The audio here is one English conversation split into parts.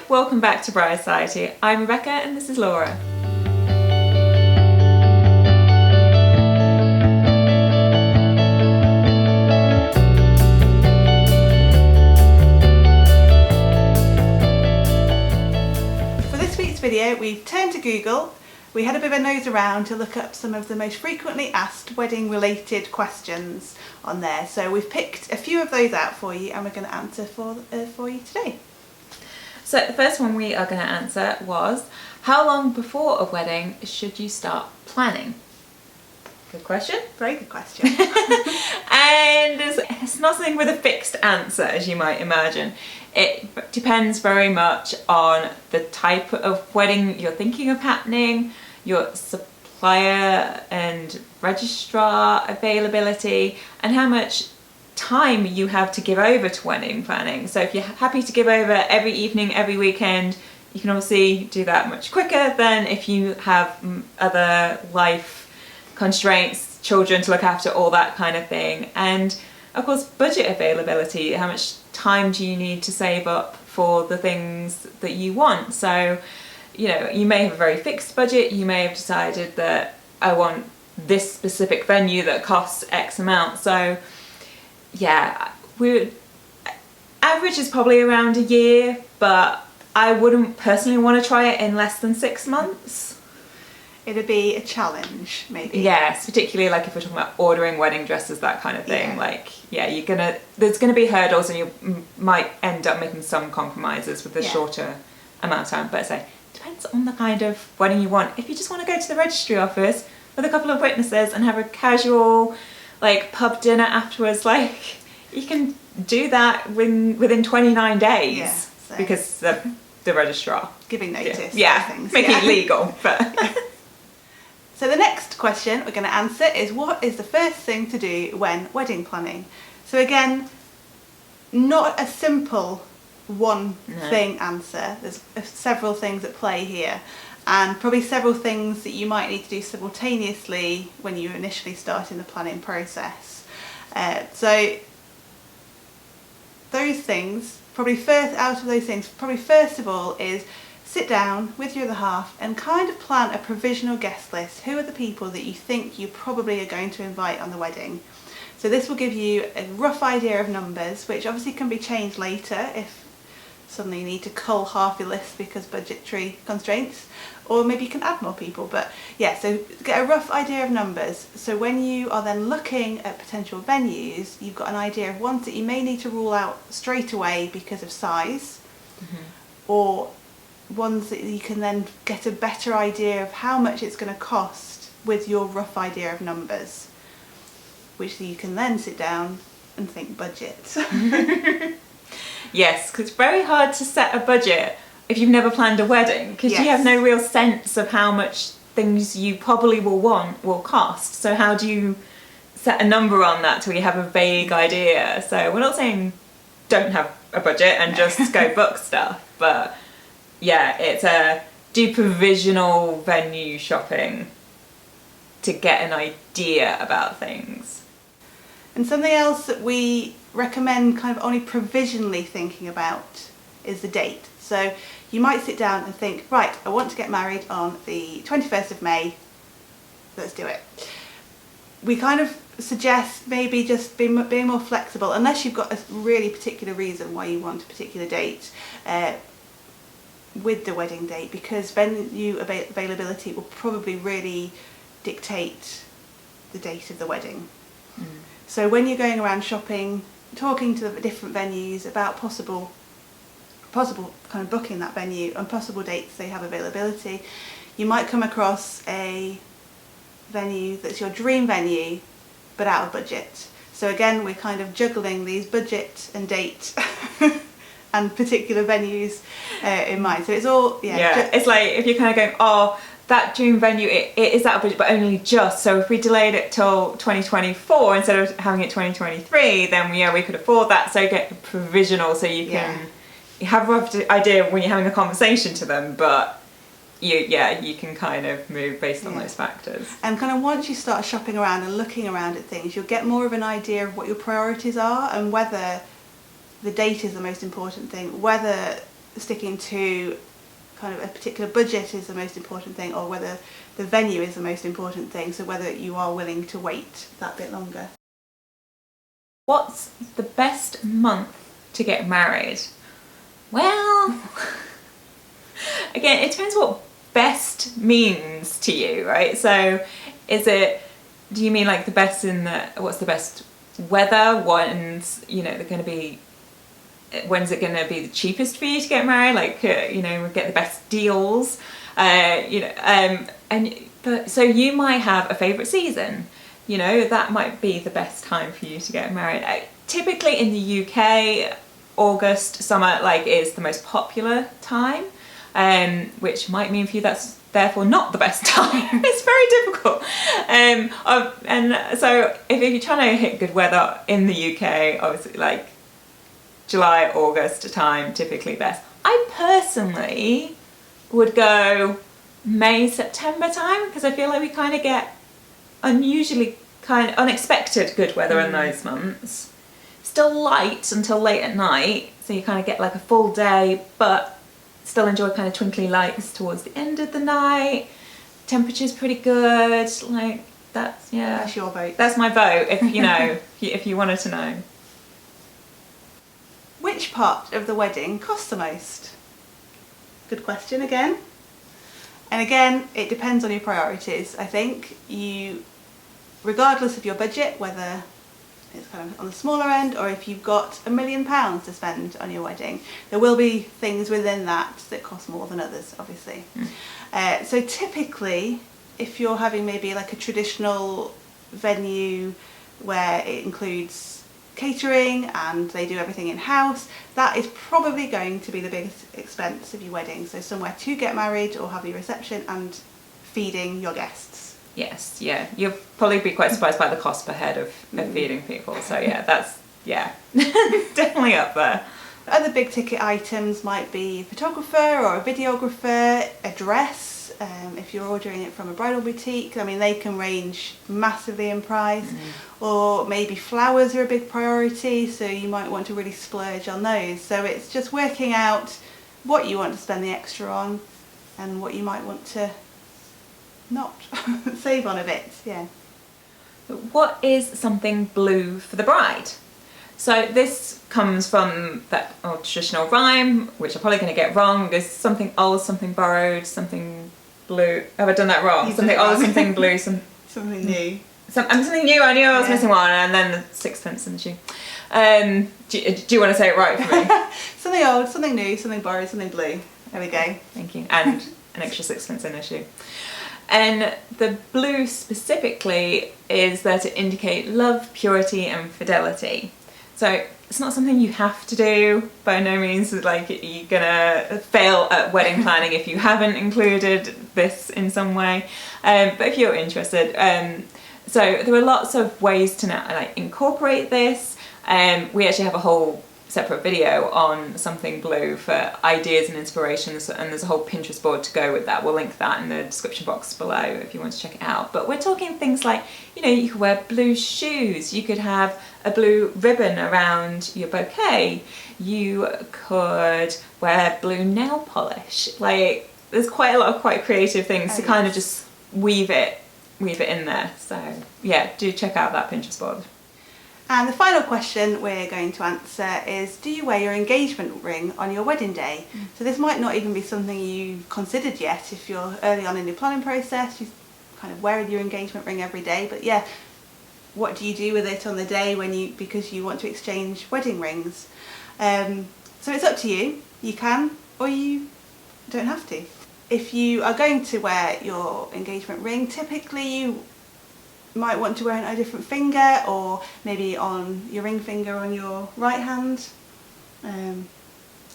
welcome back to Bride Society. I'm Rebecca and this is Laura. For this week's video, we've turned to Google. We had a bit of a nose around to look up some of the most frequently asked wedding related questions on there. So we've picked a few of those out for you and we're going to answer for you today. So the first one we are going to answer was, how long before a wedding should you start planning? Good question. Very good question. And it's not something with a fixed answer, as you might imagine. It depends very much on the type of wedding you're thinking of happening, your supplier and registrar availability, and how much time you have to give over to wedding planning. So if you're happy to give over every evening, every weekend, you can obviously do that much quicker than if you have other life constraints, children to look after, all that kind of thing. And of course, budget availability, how much time do you need to save up for the things that you want? So, you know, you may have a very fixed budget, you may have decided that I want this specific venue that costs X amount. So yeah, average is probably around a year, but I wouldn't personally want to try it in less than 6 months. It'd be a challenge, maybe. Yes, particularly like if we're talking about ordering wedding dresses, that kind of thing. Yeah. Like, yeah, there's gonna be hurdles, and you might end up making some compromises with the shorter amount of time. But say, depends on the kind of wedding you want. If you just want to go to the registry office with a couple of witnesses and have a casual, like, pub dinner afterwards, like, you can do that within 29 days. Yeah, so because the registrar giving notice. Yeah, things. making it legal. But So the next question we're going to answer is, what is the first thing to do when wedding planning? So again, not a simple one thing answer. There's several things at play here, and probably several things that you might need to do simultaneously when you initially start in the planning process. So those things, probably first of all is sit down with your other half and kind of plan a provisional guest list. Who are the people that you think you probably are going to invite on the wedding? So this will give you a rough idea of numbers, which obviously can be changed later if suddenly you need to cull half your list because budgetary constraints, or maybe you can add more people. But yeah, so get a rough idea of numbers. So when you are then looking at potential venues, you've got an idea of ones that you may need to rule out straight away because of size, or ones that you can then get a better idea of how much it's going to cost with your rough idea of numbers, which you can then sit down and think budget. yes, because it's very hard to set a budget if you've never planned a wedding, because you have no real sense of how much things you probably will cost. So how do you set a number on that till you have a vague idea? So we're not saying don't have a budget and just go book stuff, but yeah, it's do provisional venue shopping to get an idea about things. And something else that we recommend kind of only provisionally thinking about is the date. So you might sit down and think, right, I want to get married on the 21st of May, let's do it. We kind of suggest maybe just being more flexible, unless you've got a really particular reason why you want a particular date with the wedding date, because venue availability will probably really dictate the date of the wedding. So when you're going around shopping, talking to the different venues about possible kind of booking that venue and possible dates they have availability, you might come across a venue that's your dream venue but out of budget. So again, we're kind of juggling these budget and date and particular venues in mind. So it's all it's like if you're kind of going, oh, that dream venue, it is out of budget, but only just. So if we delayed it till 2024 instead of having it 2023, then we could afford that. So get a provisional, so you can you have a rough idea when you're having a conversation to them, but you can kind of move based on those factors. And kind of once you start shopping around and looking around at things, you'll get more of an idea of what your priorities are and whether the date is the most important thing, whether sticking to kind of a particular budget is the most important thing, or whether the venue is the most important thing, so whether you are willing to wait that bit longer. What's the best month to get married? Well, again, it depends what best means to you, right? So do you mean like the best what's the best weather? When's it going to be the cheapest for you to get married? Like, get the best deals, so you might have a favourite season, that might be the best time for you to get married. Typically in the UK, August, summer, is the most popular time, which might mean for you that's therefore not the best time. It's very difficult. And so if you're trying to hit good weather in the UK, obviously July, August time, typically best. I personally would go May, September time, because I feel like we kind of get unusually kind of unexpected good weather in those months. Still light until late at night, so you kind of get a full day, but still enjoy kind of twinkly lights towards the end of the night. Temperature's pretty good. That's your vote. That's my vote. If you wanted to know. Which part of the wedding costs the most? Good question again. And again, it depends on your priorities. I think regardless of your budget, whether it's kind of on the smaller end or if you've got £1 million to spend on your wedding, there will be things within that cost more than others, obviously. So typically, if you're having maybe a traditional venue where it includes catering and they do everything in-house, that is probably going to be the biggest expense of your wedding. So somewhere to get married or have your reception and feeding your guests. Yes, yeah. You'll probably be quite surprised by the cost per head of feeding people. So that's definitely up there. Other big ticket items might be a photographer or a videographer, a dress. If you're ordering it from a bridal boutique, they can range massively in price. Or maybe flowers are a big priority, so you might want to really splurge on those. So it's just working out what you want to spend the extra on and what you might want to not save on a bit. Yeah. What is something blue for the bride? So this comes from that old traditional rhyme, which I'm probably going to get wrong. There's something old, something borrowed, something blue. Have I done that wrong? Something old, something blue, something new. Something new. I knew I was missing one, and then the sixpence in the shoe. Do you want to say it right for me? Something old, something new, something borrowed, something blue. There we go. Thank you. And an extra sixpence in the shoe. And the blue specifically is there to indicate love, purity, and fidelity. So it's not something you have to do. By no means you're gonna fail at wedding planning if you haven't included this in some way. But if you're interested, so there are lots of ways to now incorporate this. We actually have a whole separate video on something blue for ideas and inspirations, and there's a whole Pinterest board to go with that. We'll link that in the description box below if you want to check it out. But we're talking things like, you could wear blue shoes, you could have a blue ribbon around your bouquet, you could wear blue nail polish. There's quite a lot of quite creative things to kind of just weave it in there. So yeah, do check out that Pinterest board. And the final question we're going to answer is, do you wear your engagement ring on your wedding day? So this might not even be something you've considered yet if you're early on in your planning process, you're kind of wearing your engagement ring every day, but yeah, what do you do with it on the day because you want to exchange wedding rings? So it's up to you. You can or you don't have to. If you are going to wear your engagement ring, typically you might want to wear it on a different finger, or maybe on your ring finger on your right hand.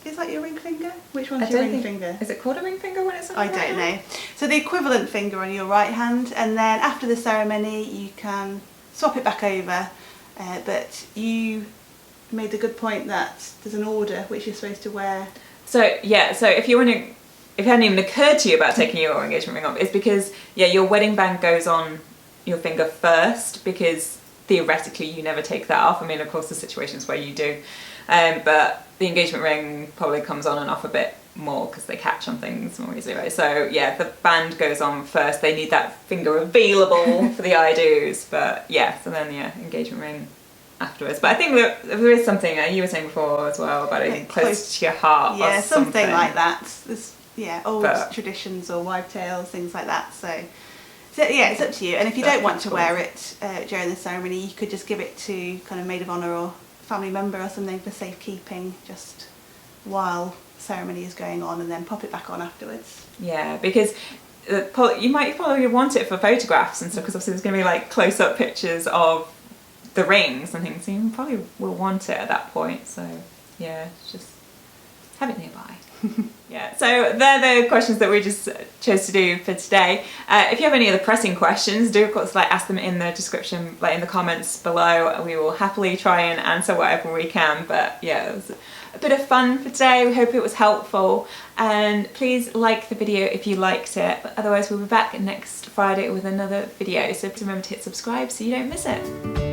Is that your ring finger? Which one's your ring finger? Is it called a ring finger when it's on I don't know. So the equivalent finger on your right hand, and then after the ceremony you can swap it back over, but you made the good point that there's an order which you're supposed to wear. So yeah, so if it hadn't even occurred to you about taking your engagement ring off, it's because your wedding band goes on your finger first, because theoretically you never take that off. I mean, of course, there's situations where you do, but the engagement ring probably comes on and off a bit more because they catch on things more easily, right? So yeah, the band goes on first. They need that finger available for the I-dos, but yeah, so then yeah, engagement ring afterwards. But I think there is something you were saying before as well about it close to your heart. Yeah, or something like that. There's, old traditions or wives' tales, things like that. So yeah, it's up to you. And if you don't want to wear it during the ceremony, you could just give it to kind of maid of honour or family member or something for safekeeping, just while ceremony is going on, and then pop it back on afterwards. Yeah, because you might probably want it for photographs and stuff, because obviously there's going to be like close-up pictures of the rings and things, so you probably will want it at that point. So yeah, just have it nearby. Yeah, so they're the questions that we just chose to do for today. If you have any other pressing questions, do of course ask them in the description, in the comments below. We will happily try and answer whatever we can. But yeah, it was a bit of fun for today. We hope it was helpful, and please like the video if you liked it. But otherwise, we'll be back next Friday with another video, so remember to hit subscribe so you don't miss it.